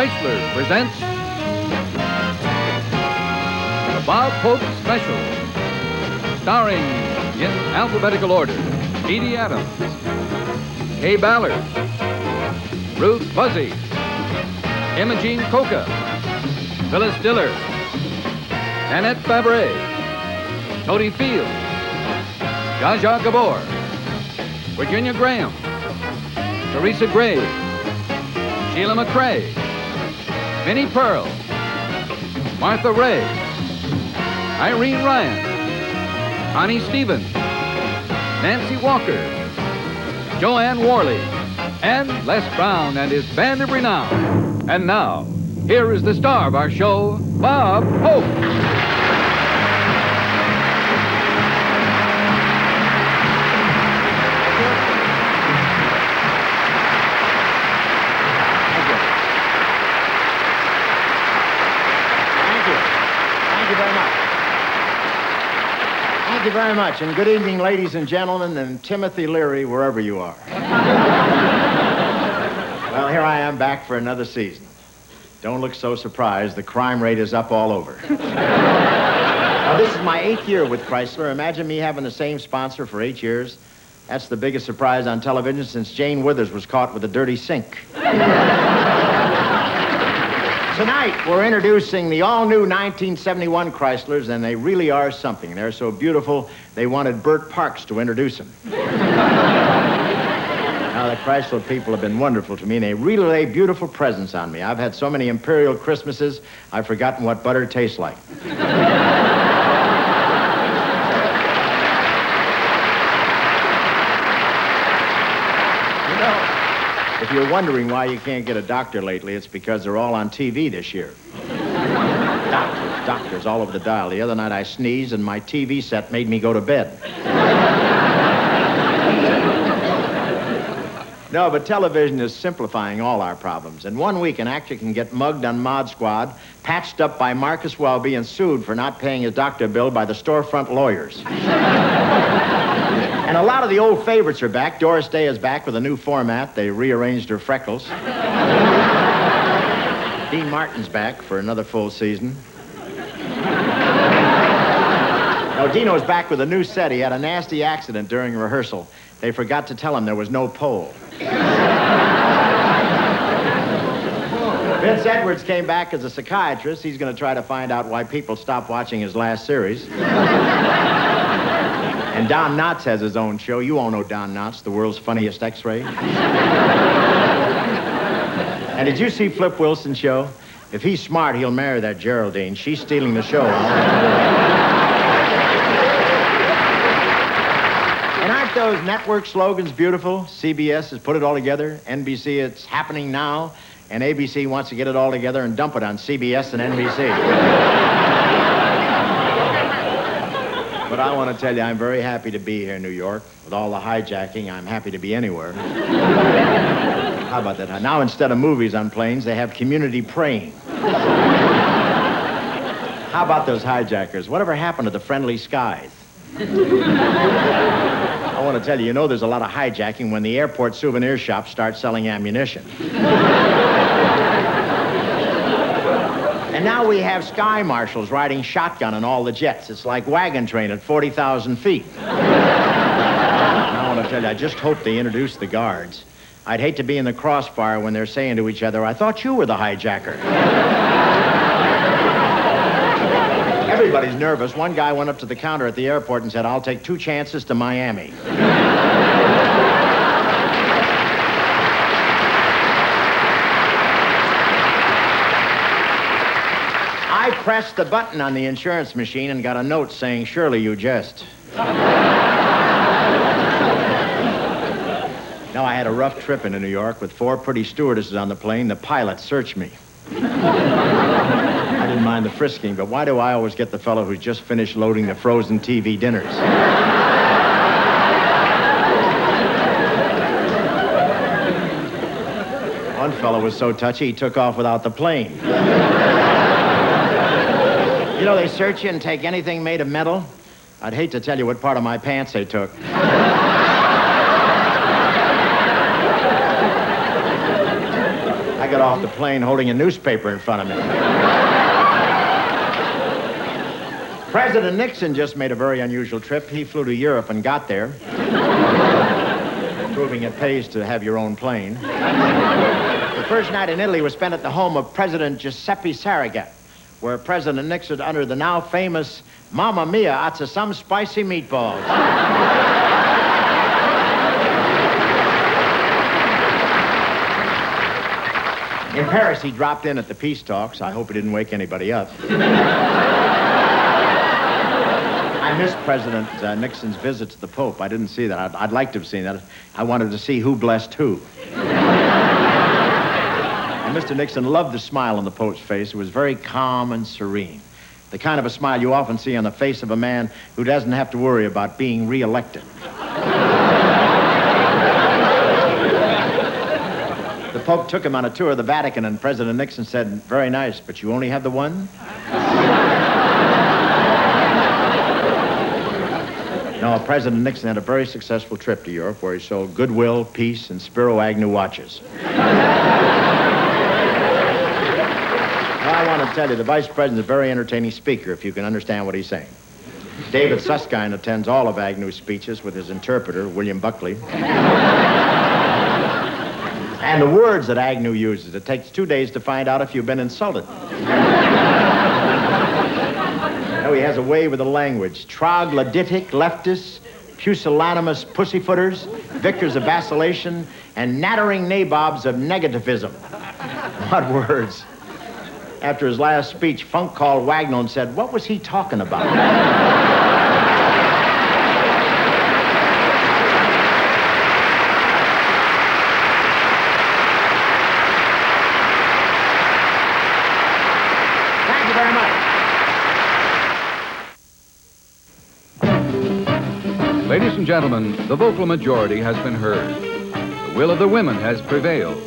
Chrysler presents the Bob Hope Special, starring in alphabetical order Edie Adams, Kaye Ballard, Ruth Buzzi, Imogene Coca, Phyllis Diller, Nanette Fabray, Totie Field, Gabor, Virgina Graham, Teresa Gray, Sheila McCrae, Minnie Pearl, Martha Raye, Irene Ryan, Connie Stevens, Nancy Walker, Joanne Worley, and Les Brown and his band of renown. And now, here is the star of our show, Bob Hope. Thank you very much, and good evening, ladies and gentlemen, and Timothy Leary, wherever you are. Well, here I am back for another season. Don't look so surprised. The crime rate is up all over. Now, this is my 8th year with Chrysler. Imagine me having the same sponsor for 8 years. That's the biggest surprise on television since Jane Withers was caught with a dirty sink. Tonight, we're introducing the all-new 1971 Chryslers, and they really are something. They're so beautiful, they wanted Bert Parks to introduce them. Now, the Chrysler people have been wonderful to me, and they really lay beautiful presents on me. I've had so many Imperial Christmases, I've forgotten what butter tastes like. If you're wondering why you can't get a doctor lately, it's because they're all on TV this year. Doctors all over the dial. The other night I sneezed and my TV set made me go to bed. No, but television is simplifying all our problems. In 1 week, an actor can get mugged on Mod Squad, patched up by Marcus Welby, and sued for not paying his doctor bill by the storefront lawyers. And a lot of the old favorites are back. Doris Day is back with a new format. They rearranged her freckles. Dean Martin's back for another full season. Now, Dino's back with a new set. He had a nasty accident during rehearsal. They forgot to tell him there was no pole. Vince Edwards came back as a psychiatrist. He's going to try to find out why people stopped watching his last series. And Don Knotts has his own show. You all know Don Knotts, the world's funniest X-ray. And did you see Flip Wilson's show? If he's smart, he'll marry that Geraldine. She's stealing the show. And aren't those network slogans beautiful? CBS has put it all together. NBC, it's happening now. And ABC wants to get it all together and dump it on CBS and NBC. But I want to tell you, I'm very happy to be here in New York. With all the hijacking, I'm happy to be anywhere. How about that? Now, instead of movies on planes, they have community praying. How about those hijackers? Whatever happened to the friendly skies? I want to tell you, there's a lot of hijacking when the airport souvenir shops start selling ammunition. And now we have sky marshals riding shotgun on all the jets. It's like wagon train at 40,000 feet. Now, I want to tell you, I just hope they introduce the guards. I'd hate to be in the crossfire when they're saying to each other, I thought you were the hijacker. Everybody's nervous. One guy went up to the counter at the airport and said, I'll take 2 chances to Miami. I pressed the button on the insurance machine and got a note saying, surely you jest. Now, I had a rough trip into New York with 4 pretty stewardesses on the plane. The pilot searched me. I didn't mind the frisking, but why do I always get the fellow who's just finished loading the frozen TV dinners? One fellow was so touchy, he took off without the plane. They search you and take anything made of metal. I'd hate to tell you what part of my pants they took. I got off the plane holding a newspaper in front of me. President Nixon just made a very unusual trip. He flew to Europe and got there, proving it pays to have your own plane. The first night in Italy was spent at the home of President Giuseppe Saragat, where President Nixon uttered the now famous, "Mamma mia, that's some spicy meatballs." In Paris, he dropped in at the peace talks. I hope he didn't wake anybody up. I missed President Nixon's visit to the Pope. I didn't see that. I'd like to have seen that. I wanted to see who blessed who. And Mr. Nixon loved the smile on the Pope's face. It was very calm and serene. The kind of a smile you often see on the face of a man who doesn't have to worry about being reelected. The Pope took him on a tour of the Vatican, and President Nixon said, "Very nice, but you only have the one?" No, President Nixon had a very successful trip to Europe where he sold Goodwill, Peace, and Spiro Agnew watches. Well, I want to tell you, the Vice President's a very entertaining speaker if you can understand what he's saying. David Susskind attends all of Agnew's speeches with his interpreter, William Buckley. And the words that Agnew uses, it takes 2 days to find out if you've been insulted. No, he has a way with the language. Troglodytic leftists, pusillanimous pussyfooters, victors of vacillation, and nattering nabobs of negativism. What words. After his last speech, Funk called Wagnall and said, "What was he talking about?" Thank you very much. Ladies and gentlemen, the vocal majority has been heard. The will of the women has prevailed.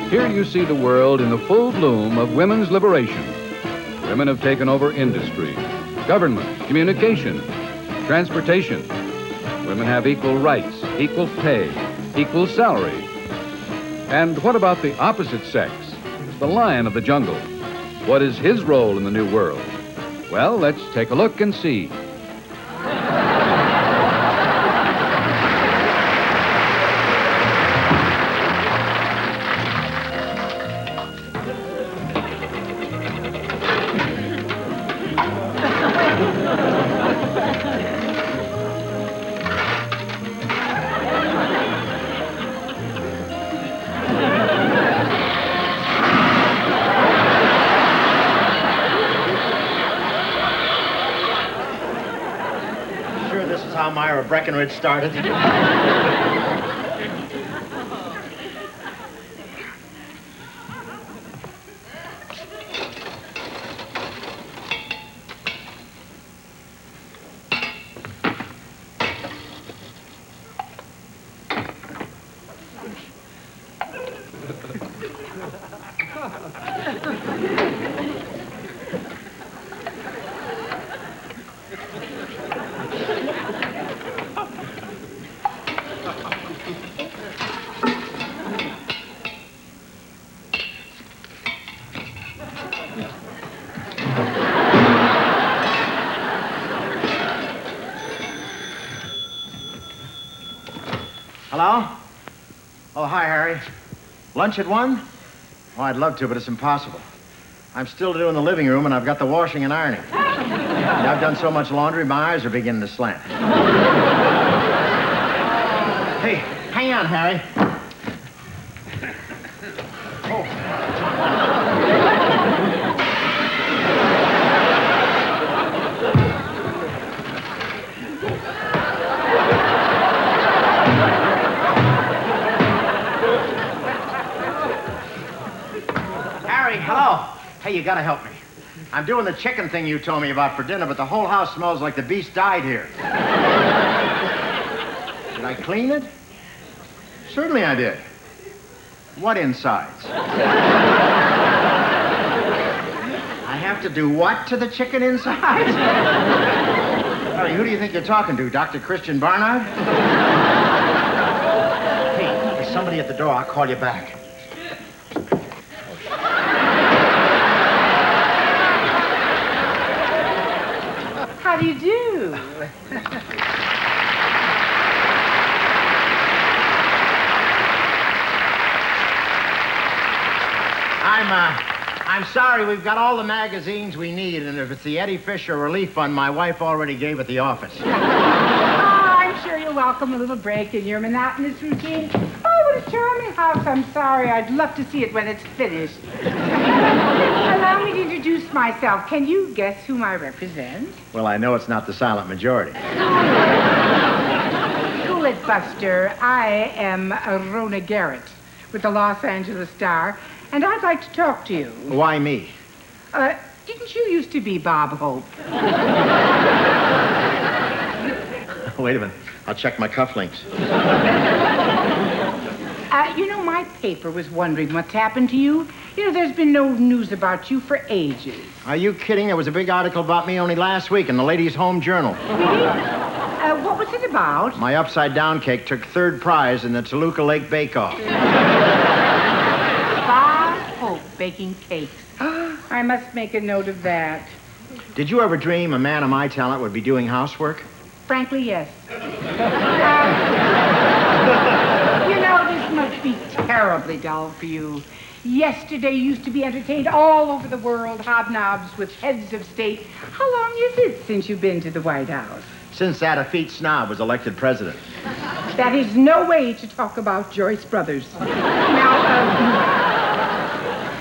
Here you see the world in the full bloom of women's liberation. Women have taken over industry, government, communication, transportation. Women have equal rights, equal pay, equal salary. And what about the opposite sex, the lion of the jungle? What is his role in the new world? Well, let's take a look and see. Breckenridge started. Hello? Oh, hi, Harry. Lunch at 1? Oh, I'd love to, but it's impossible. I'm still doing the living room, and I've got the washing and ironing. And I've done so much laundry, my eyes are beginning to slant. Hey, hang on, Harry. Oh. Hello. Hey, you gotta help me. I'm doing the chicken thing you told me about for dinner, but the whole house smells like the beast died here. Did I clean it? Certainly I did. What insides? I have to do what to the chicken insides? Harry, who do you think you're talking to? Dr. Christian Barnard? Hey, there's somebody at the door. I'll call you back. do you do? I'm sorry, we've got all the magazines we need, and if it's the Eddie Fisher Relief Fund, my wife already gave it the office. I'm sure you'll welcome a little break in your monotonous routine. Oh, what a charming house. I'm sorry. I'd love to see it when it's finished. Allow me to introduce myself. Can you guess whom I represent? Well, I know it's not the silent majority. Cool it, Buster. I am Rona Garrett with the Los Angeles Star, and I'd like to talk to you. Why me? Didn't you used to be Bob Hope? Wait a minute. I'll check my cufflinks. My paper was wondering what's happened to you. There's been no news about you for ages. Are you kidding? There was a big article about me only last week in the Ladies' Home Journal. Really? What was it about? My upside-down cake took third prize in the Toluca Lake Bake-Off. Bob Hope baking cakes. I must make a note of that. Did you ever dream a man of my talent would be doing housework? Frankly, yes. This must be terribly dull for you. Yesterday used to be entertained all over the world, hobnobs with heads of state. How long is it since you've been to the White House? Since that effete snob was elected president. That is no way to talk about Joyce Brothers. Now,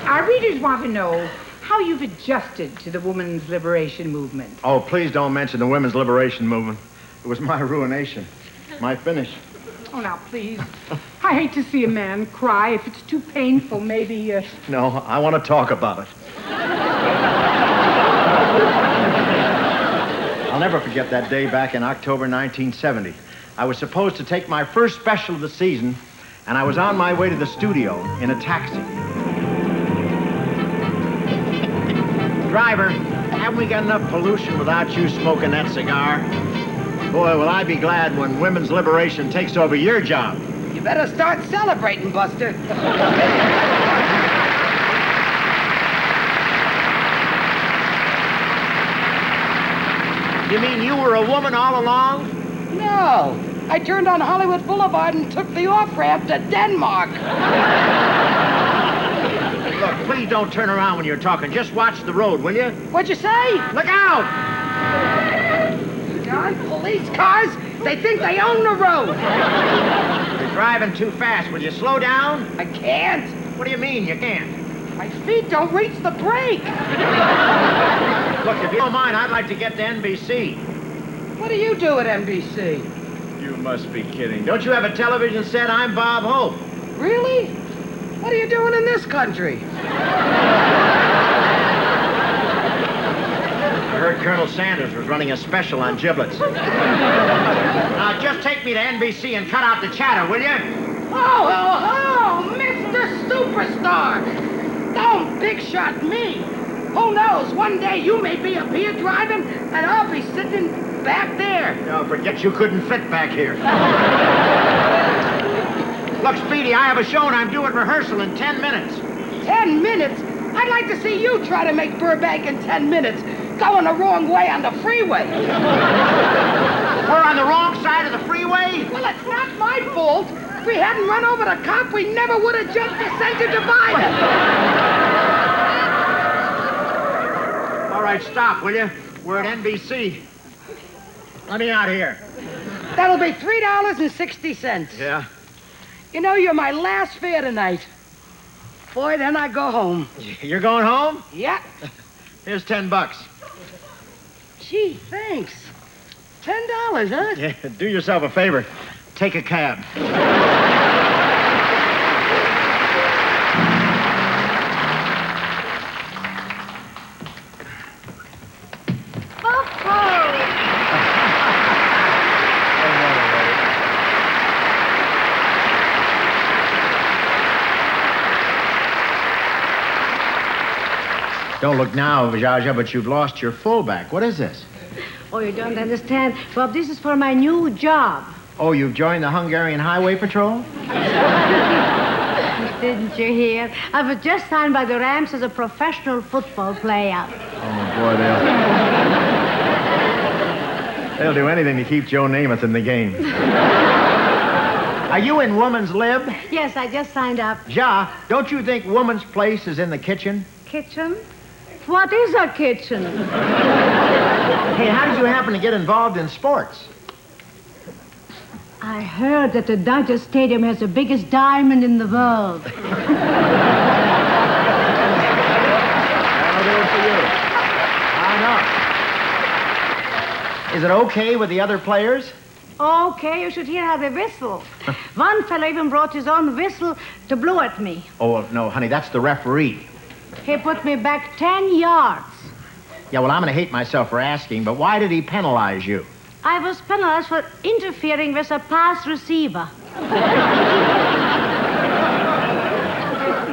our readers want to know how you've adjusted to the women's liberation movement. Oh, please don't mention the women's liberation movement. It was my ruination, my finish. Oh, now, please. I hate to see a man cry. If it's too painful, maybe... No, I want to talk about it. I'll never forget that day back in October 1970. I was supposed to take my first special of the season, and I was on my way to the studio in a taxi. Driver, haven't we got enough pollution without you smoking that cigar? Boy, will I be glad when women's liberation takes over your job. You better start celebrating, Buster. You mean you were a woman all along? No. I turned on Hollywood Boulevard and took the off-ramp to Denmark. Look, please don't turn around when you're talking. Just watch the road, will you? What'd you say? Look out! Darn police cars! They think they own the road. You're driving too fast. Will you slow down? I can't. What do you mean you can't? My feet don't reach the brake. Look, if you don't mind, I'd like to get to NBC. What do you do at NBC? You must be kidding. Don't you have a television set? I'm Bob Hope. Really? What are you doing in this country? I heard Colonel Sanders was running a special on giblets. Now, just take me to NBC and cut out the chatter, will you? Oh, Mr. Superstar! Don't big shot me. Who knows, one day you may be up here driving, and I'll be sitting back there. No, forget you couldn't fit back here. Look, Speedy, I have a show and I'm doing rehearsal in 10 minutes. 10 minutes? I'd like to see you try to make Burbank in 10 minutes. Going the wrong way on the freeway. We're on the wrong side of the freeway? Well, it's not my fault. If we hadn't run over the cop, we never would have jumped the center divider. All right, stop, will you? We're at NBC. Let me out here. That'll be $3.60. Yeah? You know, you're my last fare tonight. Boy, then I go home. You're going home? Yeah. Here's $10. Gee, thanks. $10, huh? Yeah, do yourself a favor. Take a cab. Don't look now, Zsa, but you've lost your fullback. What is this? Oh, you don't understand. Bob, this is for my new job. Oh, you've joined the Hungarian Highway Patrol? Didn't you hear? I was just signed by the Rams as a professional football player. Oh, boy, They'll do anything to keep Joe Namath in the game. Are you in Woman's Lib? Yes, I just signed up. Ja, don't you think Woman's place is in the kitchen? Kitchen? What is a kitchen? Hey, how did you happen to get involved in sports? I heard that the Dodger Stadium has the biggest diamond in the world. That'll do it for you. I know. Is it okay with the other players? Okay, you should hear how they whistle. One fellow even brought his own whistle to blow at me. Oh, well, no, honey, that's the referee. He put me back 10 yards. Yeah, well, I'm going to hate myself for asking, but why did he penalize you? I was penalized for interfering with a pass receiver.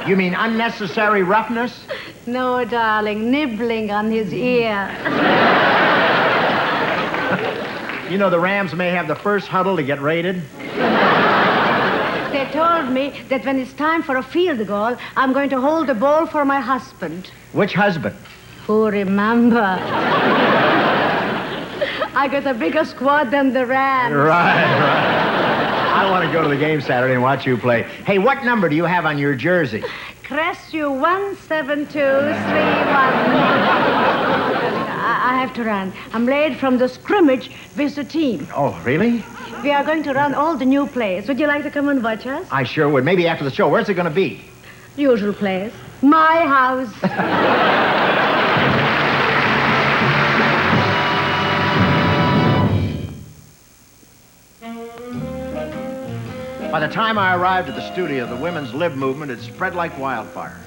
You mean unnecessary roughness? No, darling, nibbling on his ear. You know, the Rams may have the first huddle to get raided. They told me that when it's time for a field goal, I'm going to hold the ball for my husband. Which husband? Who remember? I got a bigger squad than the Rams. Right. I want to go to the game Saturday and watch you play. Hey, what number do you have on your jersey? Crestview 17231. I have to run. I'm late from the scrimmage with the team. Oh, really? We are going to run all the new plays. Would you like to come and watch us? I sure would. Maybe after the show. Where's it going to be? Usual plays. My house. By the time I arrived at the studio, the women's lib movement had spread like wildfire.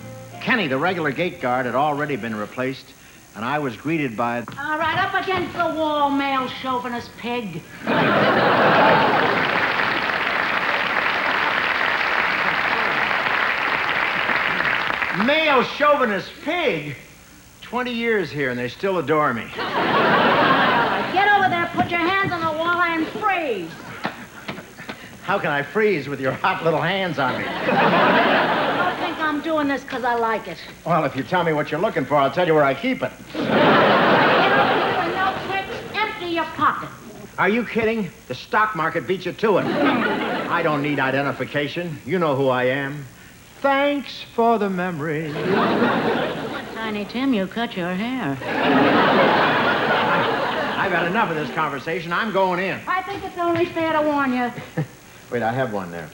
Kenny, the regular gate guard, had already been replaced, and I was greeted by... All right, up against the wall, male chauvinist pig. Male chauvinist pig? 20 years here, and they still adore me. Get over there, put your hands on the wall, and freeze. How can I freeze with your hot little hands on me? I don't think I'm doing this because I like it. Well, if you tell me what you're looking for, I'll tell you where I keep it. No tricks, empty your pocket. Are you kidding? The stock market beat you to it. I don't need identification. You know who I am. Thanks for the memory. Tiny Tim, you cut your hair. I've had enough of this conversation. I'm going in. I think it's only fair to warn you. Wait, I have one there.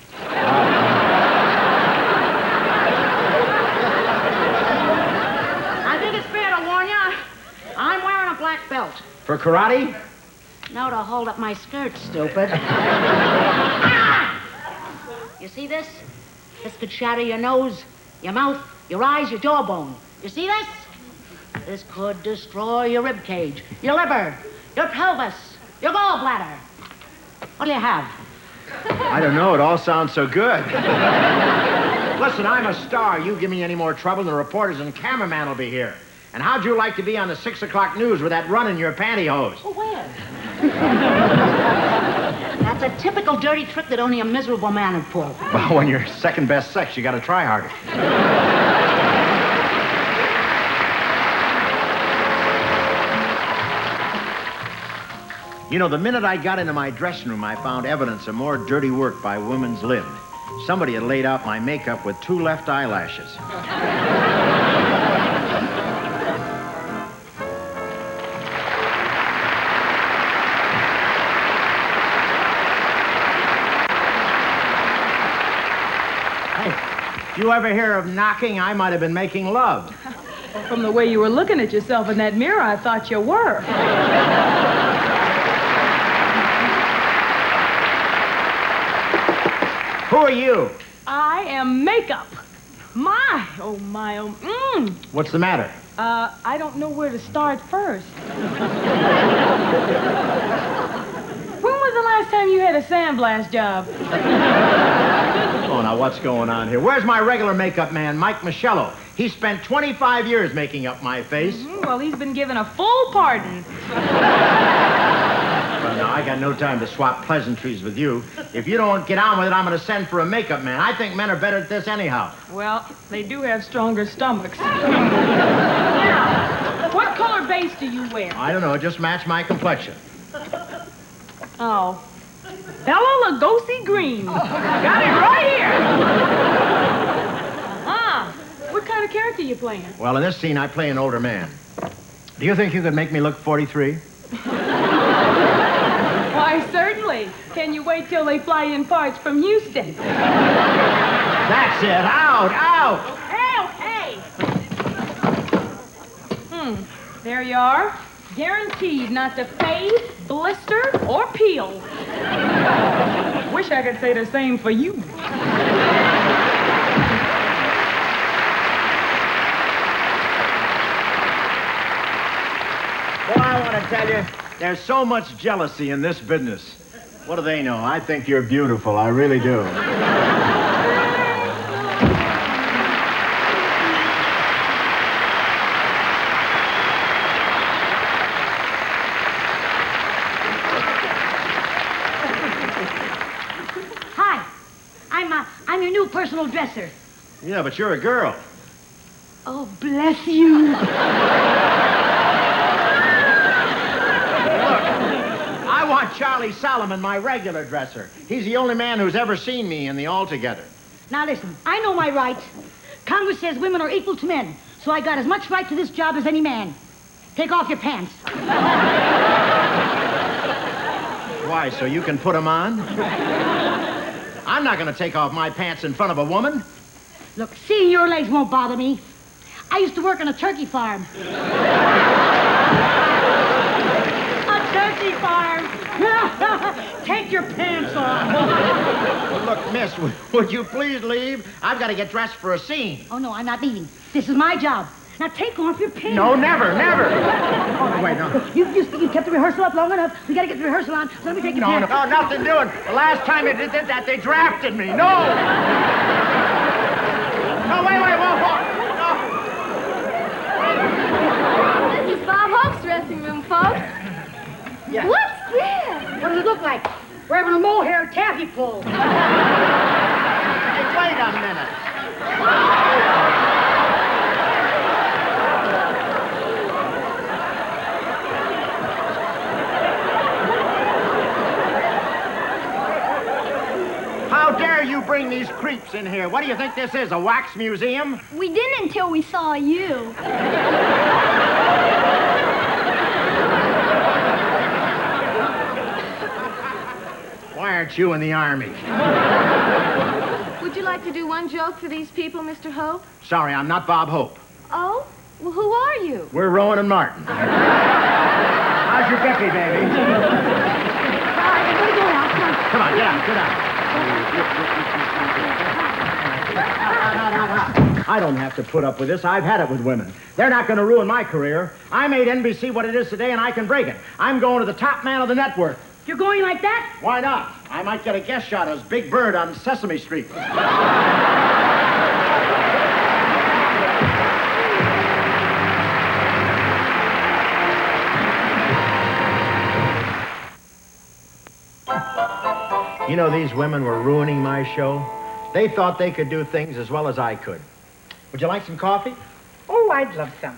I think it's fair to warn you. I'm wearing a black belt. For karate? No, to hold up my skirt, stupid. You see this? This could shatter your nose, your mouth, your eyes, your jawbone. You see this? This could destroy your rib cage, your liver, your pelvis, your gallbladder. What do you have? I don't know. It all sounds so good. Listen, I'm a star. You give me any more trouble, and the reporters and cameraman will be here. And how'd you like to be on the 6 o'clock news with that run in your pantyhose? Well, where? That's a typical dirty trick that only a miserable man would pull. Well, when you're second best sex, you got to try harder. You know, the minute I got into my dressing room, I found evidence of more dirty work by women's lib. Somebody had laid out my makeup with 2 left eyelashes. Hey, if you ever hear of knocking, I might have been making love. From the way you were looking at yourself in that mirror, I thought you were. Who are you? I am makeup. My, oh. What's the matter? I don't know where to start first. When was the last time you had a sandblast job? Oh, now what's going on here? Where's my regular makeup man, Mike Michello? He spent 25 years making up my face. Well, he's been given a full pardon. Well, now, I got no time to swap pleasantries with you. If you don't get on with it, I'm going to send for a makeup man. I think men are better at this anyhow. Well, they do have stronger stomachs. Now, what color base do you wear? I don't know. Just match my complexion. Oh. Bella Lugosi Green. Got it right here. What kind of character you playing? Well, in this scene, I play an older man. Do you think you could make me look 43? Why, certainly. Can you wait till they fly in parts from Houston? That's it. Out, out. Hey! There you are. Guaranteed not to fade, blister, or peel. Wish I could say the same for you. Well, I want to tell you, there's so much jealousy in this business. What do they know? I think you're beautiful. I really do. Hi. I'm your new personal dresser. Yeah, but you're a girl. Oh, bless you. I want Charlie Solomon, my regular dresser. He's the only man who's ever seen me in the Altogether. Now listen, I know my rights. Congress says women are equal to men, so I got as much right to this job as any man. Take off your pants. Why, so you can put them on? I'm not going to take off my pants in front of a woman. Look, seeing your legs won't bother me. I used to work on a turkey farm. Turkey farm. Take your pants off. Look, miss, would you please leave? I've got to get dressed for a scene. Oh, no, I'm not leaving. This is my job. Now take off your pants. No, never, never. Oh, wait, no. You kept the rehearsal up long enough. We got to get the rehearsal on. So let me take your pants. No, nothing doing. The last time they did that, they drafted me. No. No, wait, whoa. No. This is Bob Hope's dressing room, folks. Yeah. What's this? What does it look like? We're having a mohair taffy pull. Hey, wait a minute. How dare you bring these creeps in here? What do you think this is, a wax museum? We didn't until we saw you. Why aren't you in the Army? Would you like to do one joke for these people, Mr. Hope? Sorry, I'm not Bob Hope. Oh? Well, who are you? We're Rowan and Martin. How's your Becky, baby? Come on, get out. I don't have to put up with this. I've had it with women. They're not going to ruin my career. I made NBC what it is today, and I can break it. I'm going to the top man of the network. You're going like that? Why not? I might get a guest shot as Big Bird on Sesame Street. You know, these women were ruining my show. They thought they could do things as well as I could. Would you like some coffee? Oh, I'd love some.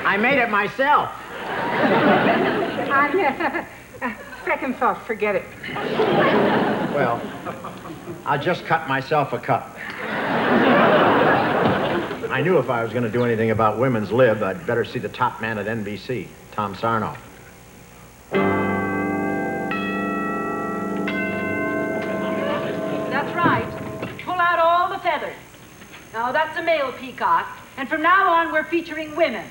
I made it myself. Second thought, forget it. Well, I'll just cut myself a cup. I knew if I was going to do anything about women's lib, I'd better see the top man at NBC, Tom Sarnoff. That's right. Pull out all the feathers. Now, that's a male peacock, and from now on, we're featuring women.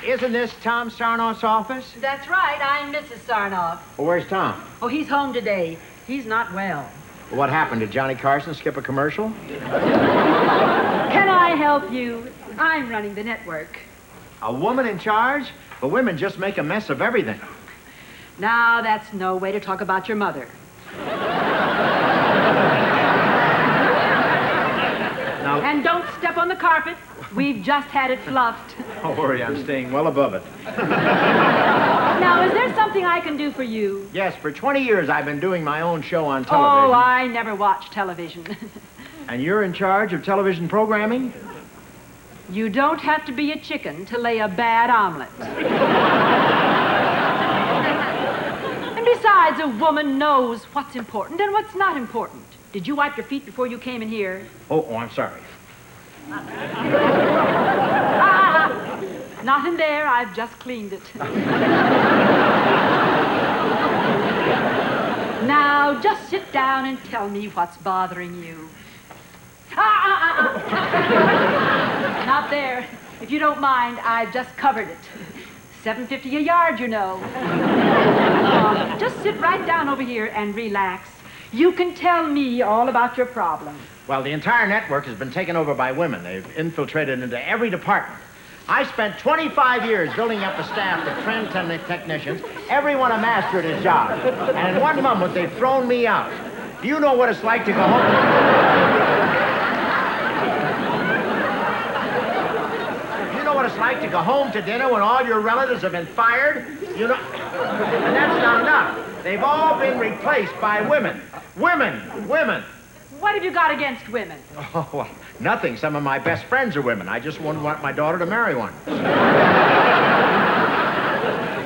Isn't this Tom Sarnoff's office? That's right. I'm Mrs. Sarnoff. Well, where's Tom? Oh, he's home today. He's not well. Well, what happened? Did Johnny Carson skip a commercial? Can I help you? I'm running the network. A woman in charge? But women just make a mess of everything. Now, that's no way to talk about your mother. And don't step on the carpet. We've just had it fluffed. Don't worry, I'm staying well above it. Now, is there something I can do for you? Yes, for 20 years I've been doing my own show on Oh, television. I never watch television. And you're in charge of television programming? You don't have to be a chicken to lay a bad omelet. And besides, a woman knows what's important and what's not important. Did you wipe your feet before you came in here? Oh, I'm sorry. Not in there. I've just cleaned it. Now, just sit down and tell me what's bothering you. Not there. If you don't mind, I've just covered it. $7.50 a yard, you know. Just sit right down over here and relax. You can tell me all about your problem. Well, the entire network has been taken over by women. They've infiltrated into every department. I spent 25 years building up a staff of trained technicians, everyone a master at his job. And in one moment, they've thrown me out. Do you know what it's like to go home? You know what it's like to go home to dinner when all your relatives have been fired? You know, and that's not enough. They've all been replaced by women. Women. What have you got against women? Oh, well, nothing. Some of my best friends are women. I just wouldn't want my daughter to marry one.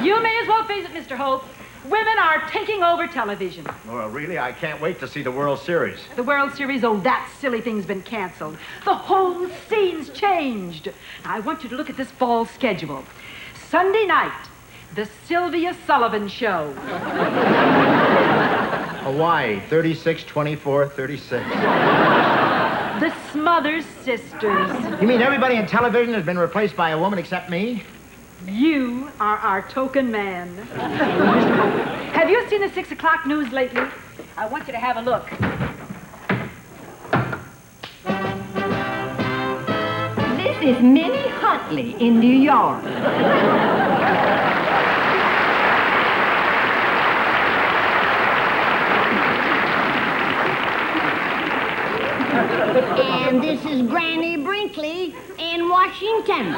You may as well face it, Mr. Hope. Women are taking over television. Well, really, I can't wait to see the World Series. The World Series, oh, that silly thing's been canceled. The whole scene's changed. Now, I want you to look at this fall schedule. Sunday night, the Sylvia Sullivan Show. Hawaii, 36, 24, 36. The Smothers Sisters. You mean everybody in television has been replaced by a woman except me? You are our token man. Have you seen the 6 o'clock news lately? I want you to have a look. This is Minnie Huntley in New York. And this is Granny Brinkley in Washington.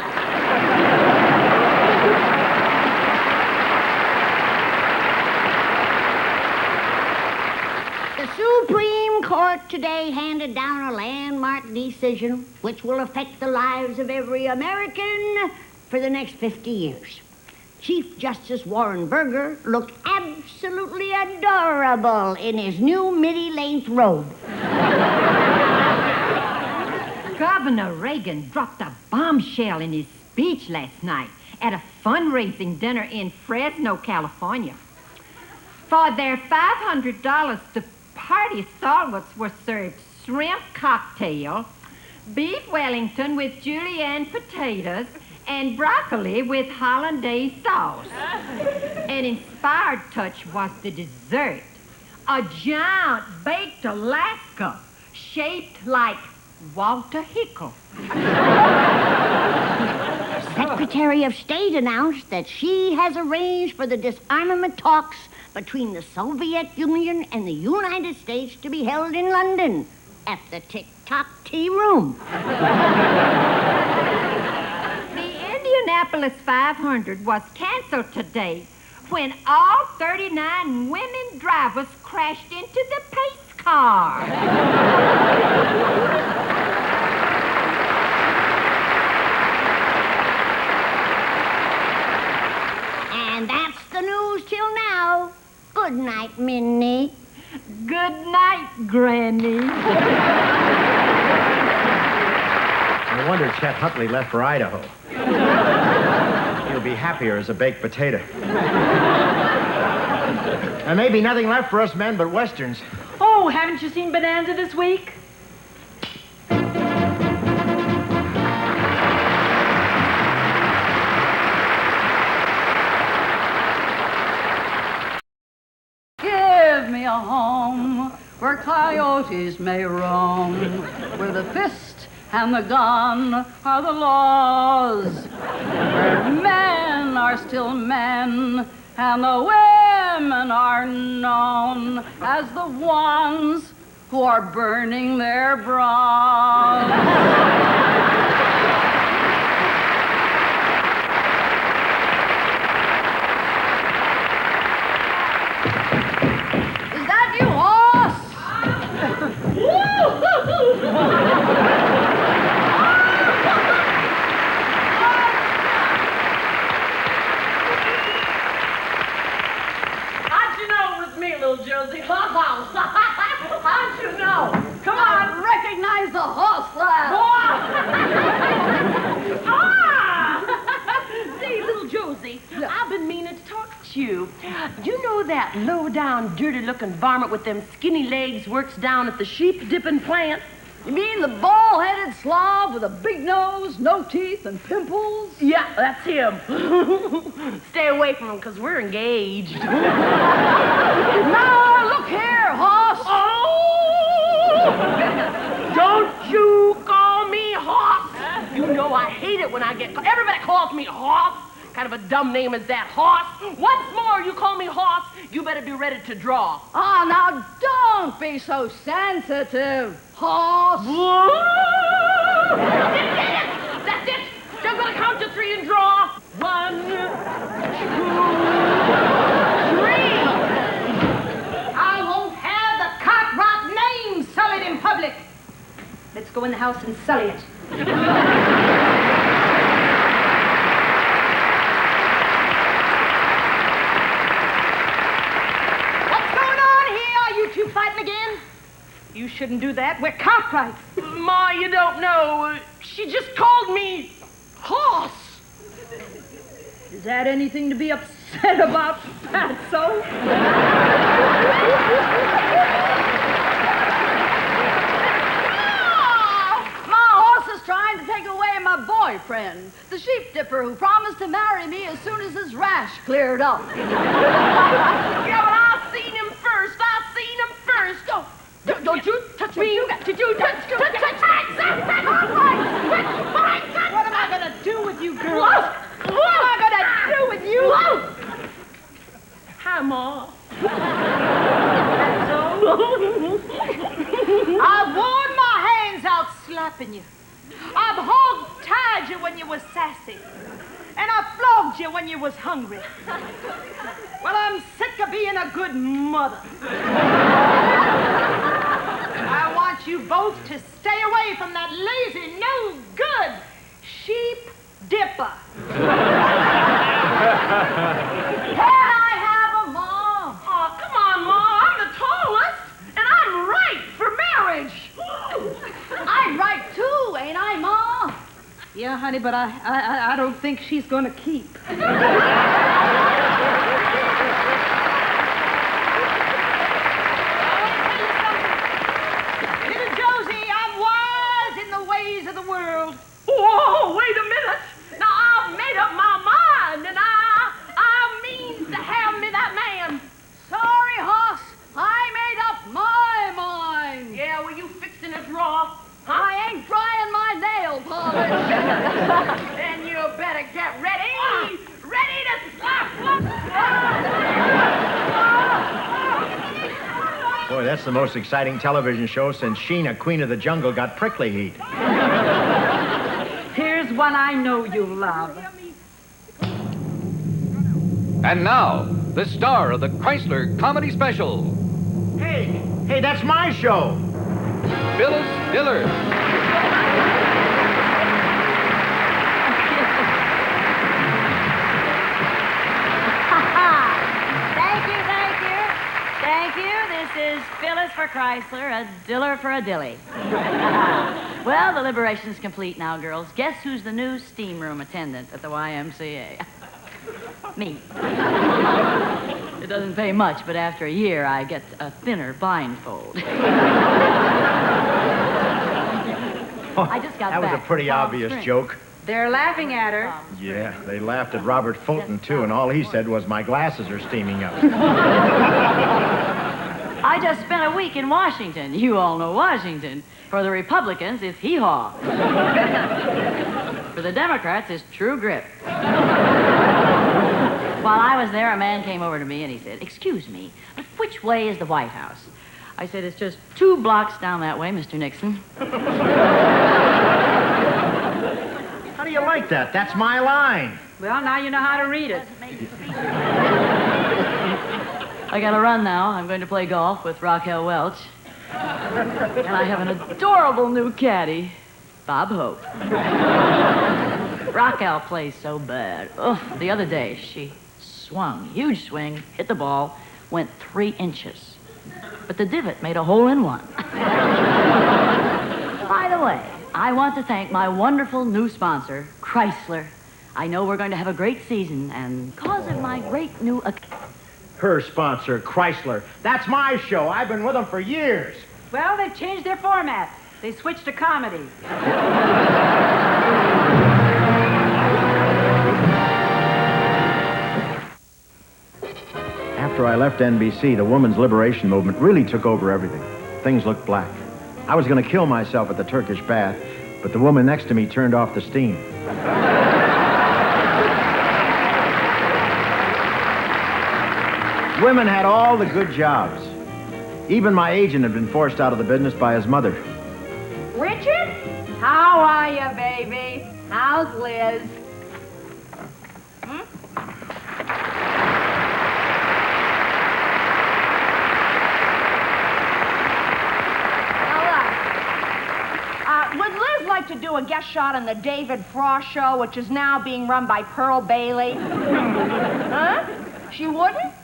The Supreme Court today handed down a landmark decision which will affect the lives of every American for the next 50 years. Chief Justice Warren Burger looked absolutely adorable in his new midi-length robe. Governor Reagan dropped a bombshell in his speech last night at a fundraising dinner in Fresno, California. For their $500, the party stalwarts were served shrimp cocktail, beef Wellington with julienne potatoes, and broccoli with hollandaise sauce. An inspired touch was the dessert, a giant baked Alaska shaped like Walter Hickle. Secretary of State announced that she has arranged for the disarmament talks between the Soviet Union and the United States to be held in London at the Tick-Tock Tea Room. The Indianapolis 500 was canceled today when all 39 women drivers crashed into the pace car. And that's the news till now. Good night, Minnie. Good night, Granny. No wonder Chet Huntley left for Idaho. He'll be happier as a baked potato. There may be nothing left for us men but westerns. Oh, haven't you seen Bonanza this week? Give me a home where coyotes may roam, where the fist and the gun are the laws, where men are still men and the women are known as the ones who are burning their bras. Is that you, horse? How'd you know it was me, little Josie? How'd you know? Come on. I recognize the horse laugh. Say, little Josie, I've been meaning to talk to you. You know that low-down, dirty-looking varmint with them skinny legs works down at the sheep-dipping plant? You mean the bald-headed slob with a big nose, no teeth, and pimples? Yeah, that's him. Stay away from him, because we're engaged. Now, look here, horse. Oh! Don't you call me horse. You know I hate it when I get... Everybody calls me horse. Kind of a dumb name is that, horse. Once more you call me horse, you better be ready to draw. Oh, now don't be so sensitive, horse. That's it. You're going to count to 3 and draw. 1, 2, 3. I won't have the Cartwright name sullied in public. Let's go in the house and sully it. You fighting again? You shouldn't do that. We're Cartwrights. Ma, you don't know. She just called me horse. Is that anything to be upset about, Fatso? My horse is trying to take away my boyfriend, the sheep dipper who promised to marry me as soon as his rash cleared up. Yeah, but I seen him first. Oh, don't you touch me. Did you touch me? What am I going to do with you, girl? What am I going to do with you? Hi, Ma. I've worn my hands out slapping you. I've hog-tied you when you was sassy. And I flogged you when you was hungry. Well, I'm sick of being a good mother. I want you both to stay away from that lazy, no-good sheep dipper. Can I have a mom? Oh, come on, Ma. I'm the tallest, and I'm right for marriage. I'm right too, ain't I, Ma? Yeah, honey, but I don't think she's going to keep. Little Josie, I'm wise in the ways of the world. Whoa, wait a minute. Now, I've made up my mind, and I mean to have me that man. Sorry, horse. I made up my mind. Yeah, well, you fixing it raw. Huh? I ain't drying my nail polish. Then you better get ready. Ready to slap. Boy, that's the most exciting television show since Sheena, Queen of the Jungle, got prickly heat. Here's one I know you'll love. And now, the star of the Chrysler Comedy Special, Hey, that's my show. Phyllis Diller. Thank you. This is Phyllis for Chrysler, a Diller for a Dilly. Well, the liberation's complete now, girls. Guess who's the new steam room attendant at the YMCA? Me. It doesn't pay much, but after a year, I get a thinner blindfold. I just got That was a back pretty from Palm obvious Springs. joke. They're laughing at her. Yeah, they laughed at Robert Fulton, too, and all he said was, my glasses are steaming up. I just spent a week in Washington. You all know Washington. For the Republicans, it's hee-haw. For the Democrats, it's true grit. While I was there, a man came over to me and he said, "Excuse me, but which way is the White House?" I said, it's just 2 blocks down that way, Mr. Nixon. How do you like that? That's my line. Well, now you know how to read it. I gotta run now. I'm going to play golf with Raquel Welch. And I have an adorable new caddy, Bob Hope. Raquel plays so bad. Ugh, the other day, she swung, huge swing, hit the ball, went 3 inches. But the divot made a hole-in-one. By the way, I want to thank my wonderful new sponsor, Chrysler. I know we're going to have a great season, and because of my great new... Her sponsor, Chrysler. That's my show. I've been with them for years. Well, they've changed their format. They switched to comedy. After I left NBC, the women's liberation movement really took over everything. Things looked black. I was going to kill myself at the Turkish bath, but the woman next to me turned off the steam. Women had all the good jobs. Even my agent had been forced out of the business by his mother. Richard? How are you, baby? How's Liz? Would Liz like to do a guest shot on the David Frost show, which is now being run by Pearl Bailey? Huh? She wouldn't?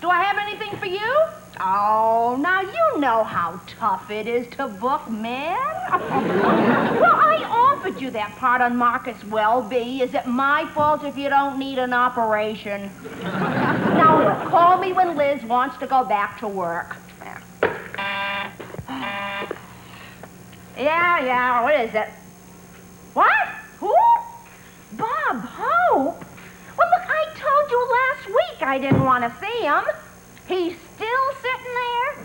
Do I have anything for you? Oh, now you know how tough it is to book men. Well, I offered you that part on Marcus Welby. Is it my fault if you don't need an operation? Now, call me when Liz wants to go back to work. Yeah, what is it? What? Who? Bob Hope? Well, look, I told you last week I didn't want to see him. He's still sitting there?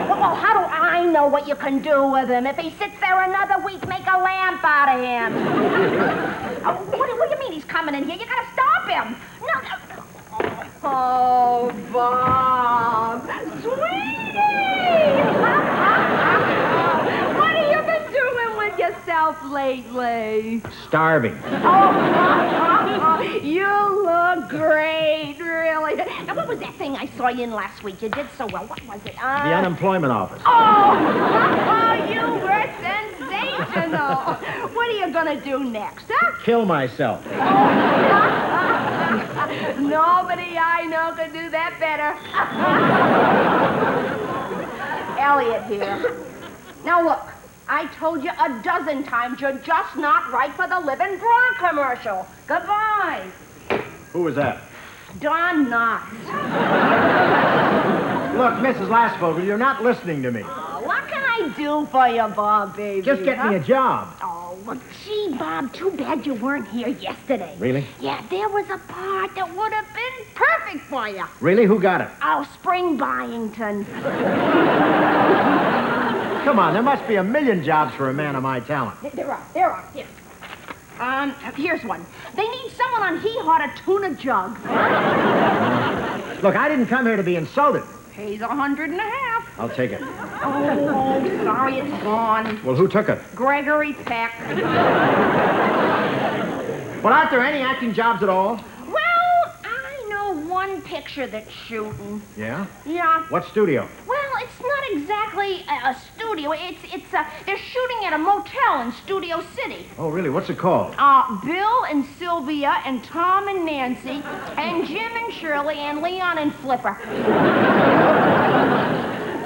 Well, how do I know what you can do with him? If he sits there another week, make a lamp out of him. What do you mean he's coming in here? You gotta stop him. No. Oh, Bob. Sweetie! What have you been doing with yourself lately? Starving. Oh, you look great, really. Now, what was that thing I saw you in last week? You did so well. What was it? The unemployment office. Oh, you were sensational. What are you going to do next, huh? Kill myself. Nobody I know could do that better. Elliot here. Now, look. I told you a dozen times you're just not right for the Living Bra commercial. Goodbye. Who was that? Don Knotts. Look, Mrs. Lassvogel, you're not listening to me. Oh, what can I do for you, Bob, baby? Just get me a job. Oh, well, gee, Bob, too bad you weren't here yesterday. Really? Yeah, there was a part that would have been perfect for you. Really? Who got it? Oh, Spring Byington. Come on, there must be 1,000,000 jobs for a man of my talent. There are. Here. Here's one. They need someone on Hee-Haw to tune a jug. Look, I didn't come here to be insulted. Pays $150. I'll take it. Oh, sorry, it's gone. Well, who took it? Gregory Peck. Well, aren't there any acting jobs at all? Well, I know one picture that's shooting. Yeah? Yeah. What studio? Well, it's not exactly a studio. They're shooting at a motel in Studio City. Oh, really? What's it called? Bill and Sylvia and Tom and Nancy and Jim and Shirley and Leon and Flipper.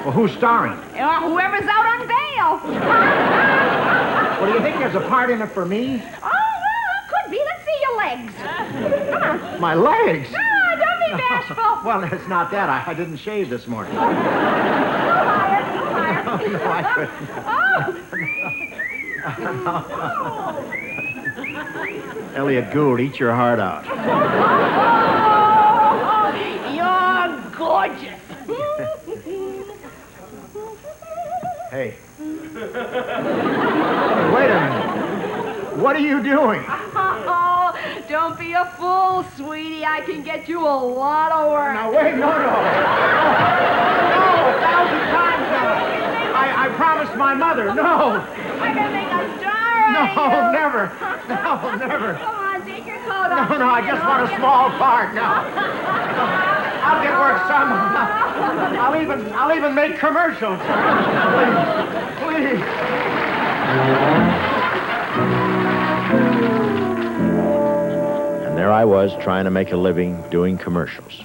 Well, who's starring? Whoever's out on bail. Well, do you think there's a part in it for me? Oh, well, could be. Let's see your legs. Come on. My legs? No, don't be bashful. Well, it's not that. I didn't shave this morning. No, I couldn't. Elliot Gould, eat your heart out. You're gorgeous. Hey. Wait a minute. What are you doing? Oh, don't be a fool, sweetie. I can get you a lot of work. Now, wait, no. No, I promised my mother. No. I'm gonna make a star No, out of you. never. No, never. Come on, take your coat off. No, I just want a small part. No. I'll get work some. I'll even make commercials. Please. And there I was trying to make a living doing commercials.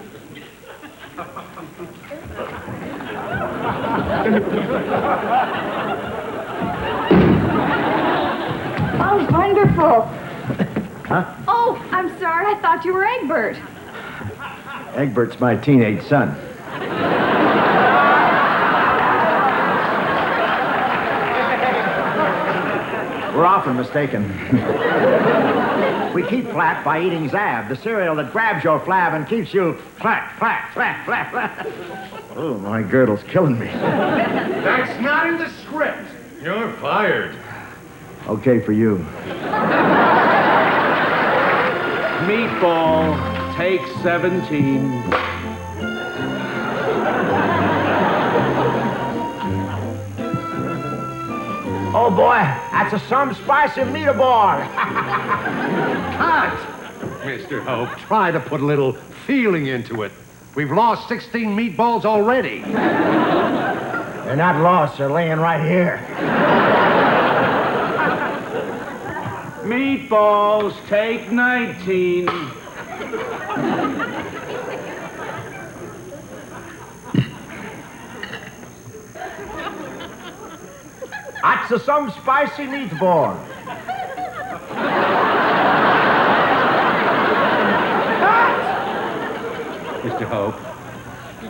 Oh, wonderful. Huh? Oh, I'm sorry. I thought you were Egbert. Egbert's my teenage son. We're often mistaken. We keep flat by eating Zab, the cereal that grabs your flab and keeps you flat, flat, flat, flat, flat. Oh, my girdle's killing me. That's not in the script. You're fired. Okay for you. Meatball, take 17. Oh, boy, that's some spicy meatball. Cut! Mr. Hope, try to put a little feeling into it. We've lost 16 meatballs already. They're not lost, they're laying right here. Meatballs, take 19. That's some spicy meatball. Mr. Hope,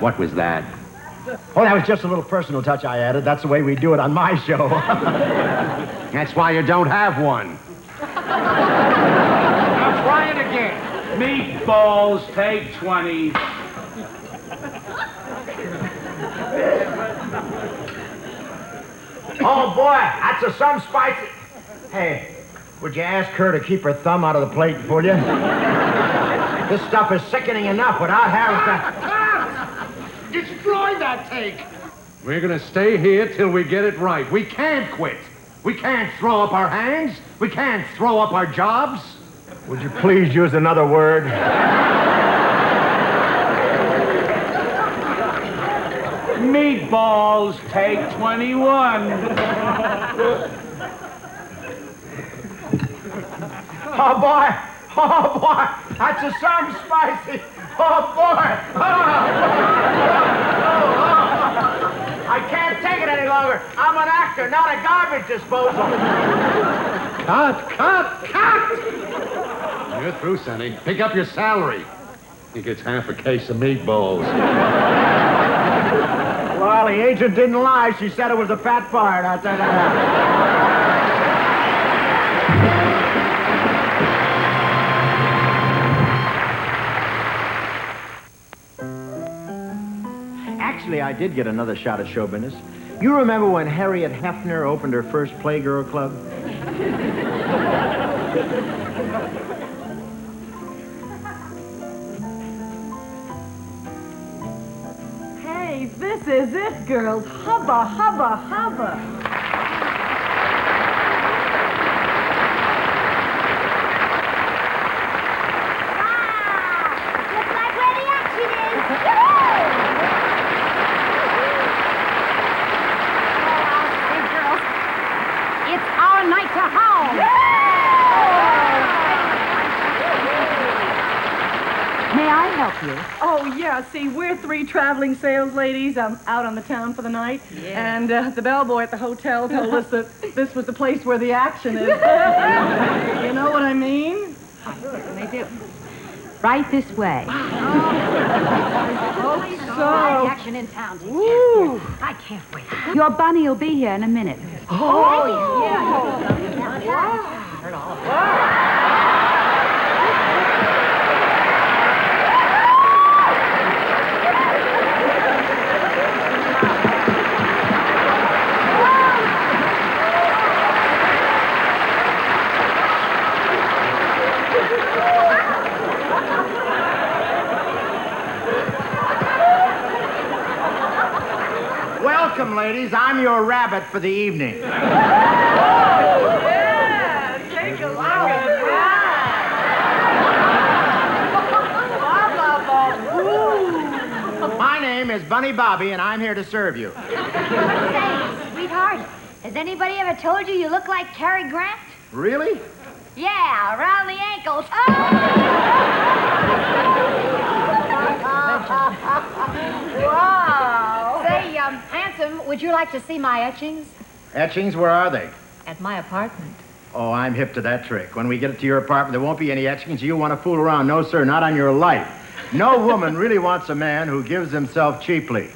what was that? Oh, that was just a little personal touch I added. That's the way we do it on my show. That's why you don't have one. Now try it again. Meatballs, take 20. Oh, boy, that's some spicy... Hey, would you ask her to keep her thumb out of the plate, will you? This stuff is sickening enough without having to... Destroy that take. We're gonna stay here till we get it right. We can't quit. We can't throw up our hands. We can't throw up our jobs. Would you please use another word? Meatballs, take 21. Oh, boy! Oh, boy! That's some spicy! Oh, boy! I can't take it any longer. I'm an actor, not a garbage disposal. Cut! You're through, Sonny. Pick up your salary. He gets half a case of meatballs. Well, the agent didn't lie. She said it was a fat part. I'll tell you that. Actually, I did get another shot at show business. You remember when Harriet Hefner opened her first Playgirl Club? Hey, this is it, girls. Hubba, hubba, hubba. Oh, yeah. See, we're three traveling sales ladies out on the town for the night. Yeah. And the bellboy at the hotel told us that this was the place where the action is. You know what I mean? They do. Right this way. Oh, so. Action in town. Ooh. I can't wait. Your bunny will be here in a minute. Oh, yeah. Wow. Wow. Welcome, ladies. I'm your rabbit for the evening. Yeah, take a look at that. My name is Bunny Bobby, and I'm here to serve you. Say, sweetheart, has anybody ever told you look like Cary Grant? Really? Yeah, around the ankles. Wow. Say, handsome, would you like to see my etchings? Etchings, where are they? At my apartment. Oh, I'm hip to that trick. When we get to your apartment, there won't be any etchings. You want to fool around. No, sir, not on your life. No woman really wants a man who gives himself cheaply.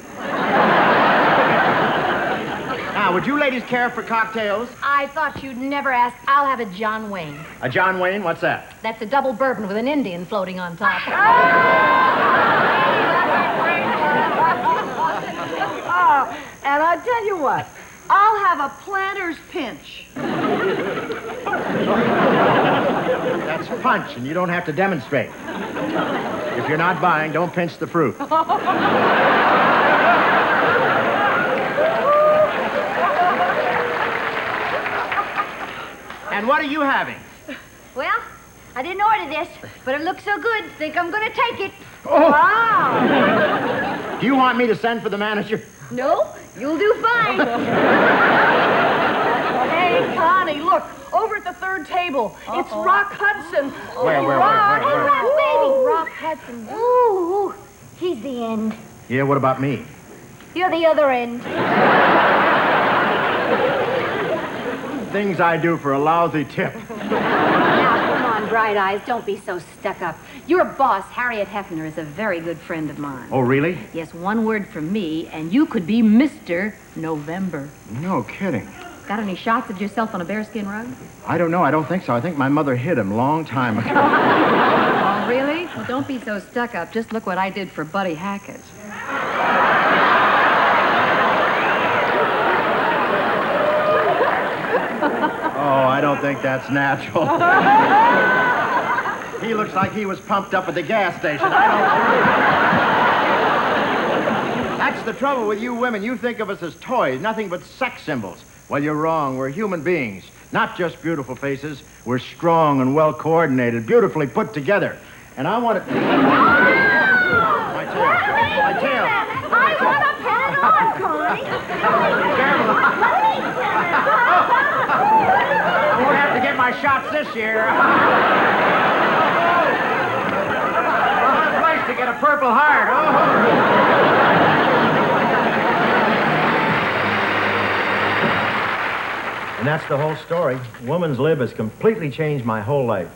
Now, would you ladies care for cocktails? I thought you'd never ask. I'll have a John Wayne. A John Wayne? What's that? That's a double bourbon with an Indian floating on top. Oh, and I'll tell you what. I'll have a planter's pinch. That's punch, and you don't have to demonstrate. If you're not buying, don't pinch the fruit. And what are you having? Well, I didn't order this, but it looks so good. Think I'm going to take it. Oh. Wow. Do you want me to send for the manager? No, you'll do fine. Hey, Connie, look, over at the third table. It's Rock Hudson. Where? Rock, baby. Rock Hudson. Ooh, he's the end. Yeah, what about me? You're the other end. Things I do for a lousy tip. Now, come on, Bright Eyes, don't be so stuck up. Your boss, Harriet Hefner, is a very good friend of mine. Oh, really? Yes, one word from me, and you could be Mr. November. No kidding. Got any shots of yourself on a bearskin rug? I don't know. I don't think so. I think my mother hid him a long time ago. Oh, really? Well, don't be so stuck up. Just look what I did for Buddy Hackett. Oh, I don't think that's natural. He looks like he was pumped up at the gas station. That's the trouble with you women. You think of us as toys, nothing but sex symbols. Well, you're wrong. We're human beings. Not just beautiful faces. We're strong and well-coordinated, beautifully put together. And I want to... My tail. I want to put it on, Connie. I won't have to get my shots this year. What a place to get a Purple Heart. And that's the whole story. Woman's lib has completely changed my whole life.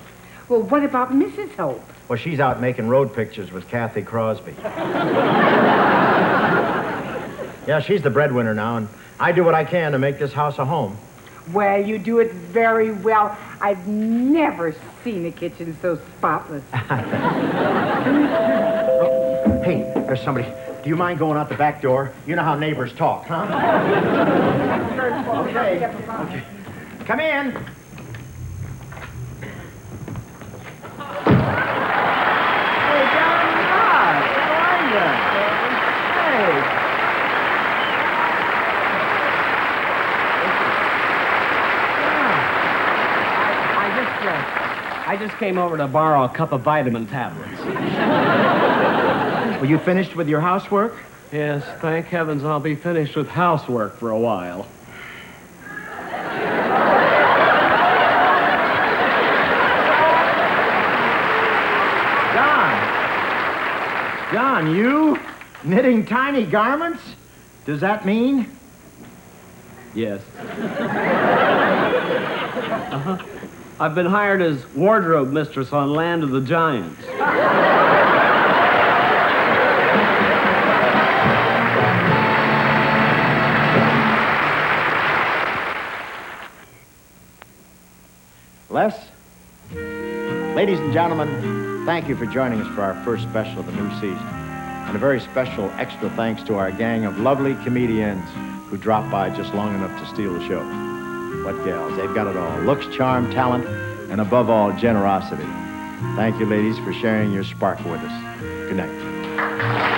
Well, what about Mrs. Hope? Well, she's out making road pictures with Kathy Crosby. Yeah, she's the breadwinner now, and I do what I can to make this house a home. Well, you do it very well. I've never seen a kitchen so spotless. Hey, there's somebody. Do you mind going out the back door? You know how neighbors talk, huh? Okay. Come in. Hey, down in the car. How are you? Hey. I just came over to borrow a cup of vitamin tablets. Were you finished with your housework? Yes, thank heavens I'll be finished with housework for a while. John, you knitting tiny garments? Does that mean? Yes. Uh-huh. I've been hired as wardrobe mistress on Land of the Giants. Les? Ladies and gentlemen, thank you for joining us for our first special of the new season. And a very special extra thanks to our gang of lovely comedians who dropped by just long enough to steal the show. What gals? They've got it all. Looks, charm, talent, and above all, generosity. Thank you, ladies, for sharing your sparkle with us. Good night.